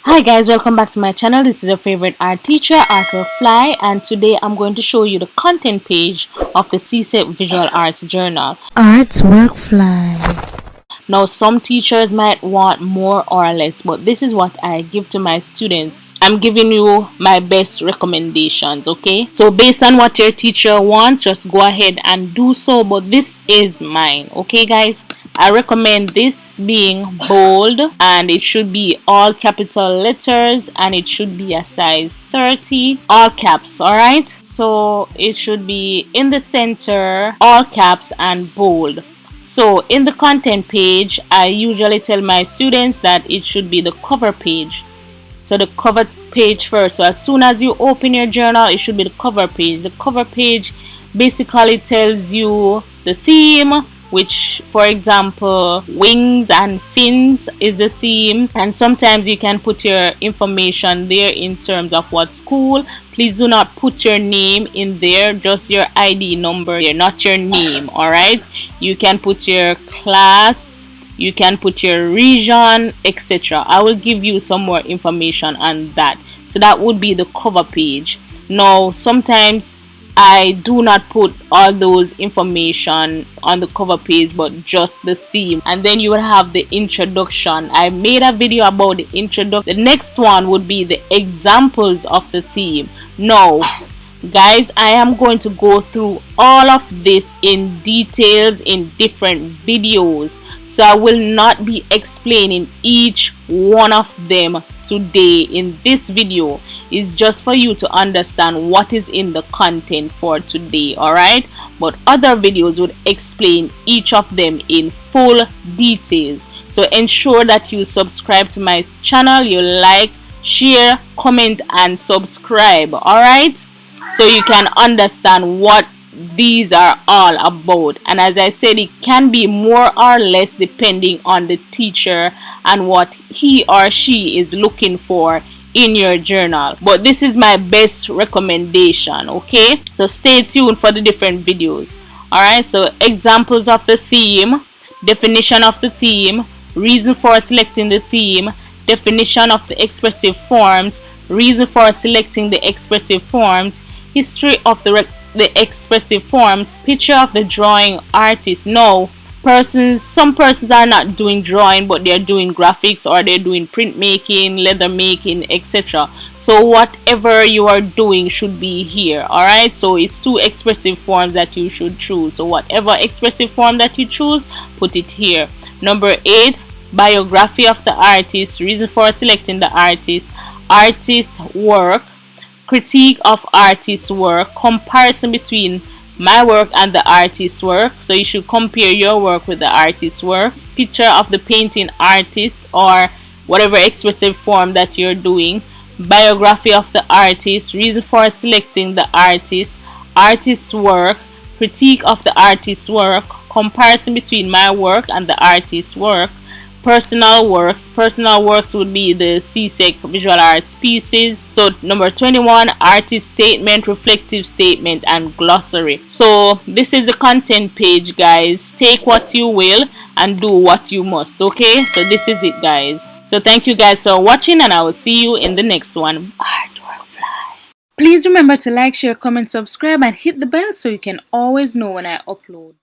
Hi guys, welcome back to my channel. This is your favorite art teacher, Artwork Fly, and today I'm going to show you the content page of the Csec Visual Arts Journal. Artwork Fly. Now some teachers might want more or less, but this is what I give to my students. I'm giving you my best recommendations, okay? So based on what your teacher wants, just go ahead and do so, but this is mine, okay guys? I recommend this being bold, and it should be all capital letters, and it should be a size 30, all caps, alright? So it should be in the center, all caps and bold. So in the content page, I usually tell my students that it should be the cover page. So the cover page first. So as soon as you open your journal, it should be the cover page. The cover page basically tells you the theme, which, for example, wings and fins is the theme, and sometimes you can put your information there in terms of what school. Please do not put your name in there, just your ID number, not your name. All right, you can put your class, you can put your region, etc. I will give you some more information on that. So that would be the cover page. Now sometimes I do not put all those information on the cover page, but just the theme, and then you will have the introduction. I made a video about the introduction. The next one would be the examples of the theme. Now guys, I am going to go through all of this in details in different videos, so I will not be explaining each one of them today. In this video is just for you to understand what is in the content for today, alright? But other videos would explain each of them in full details. So ensure that you subscribe to my channel, you like, share, comment and subscribe, alright? So you can understand what these are all about. And as I said, it can be more or less depending on the teacher and what he or she is looking for in your journal, but this is my best recommendation, okay? So stay tuned for the different videos. Alright, so examples of the theme, definition of the theme, reason for selecting the theme, definition of the expressive forms, reason for selecting the expressive forms, history of the expressive forms, picture of the drawing artist. No, some persons are not doing drawing, but they're doing graphics, or they're doing printmaking, leather making, etc. So whatever you are doing should be here. Alright, so it's two expressive forms that you should choose. So whatever expressive form that you choose, put it here. Number 8, biography of the artist, reason for selecting the artist, artist work, critique of artist's work, comparison between my work and the artist's work. So you should compare your work with the artist's work. Picture of the painting artist, or whatever expressive form that you're doing. Biography of the artist, reason for selecting the artist, artist's work, critique of the artist's work, comparison between my work and the artist's work. Personal works. Personal works would be the Csec visual arts pieces. So number 21, artist statement, reflective statement and glossary. So this is the content page, guys. Take what you will and do what you must, okay? So this is it, guys. So thank you guys for watching, and I will see you in the next one. Artwork Fly. Please remember to like, share, comment, subscribe and hit the bell so you can always know when I upload.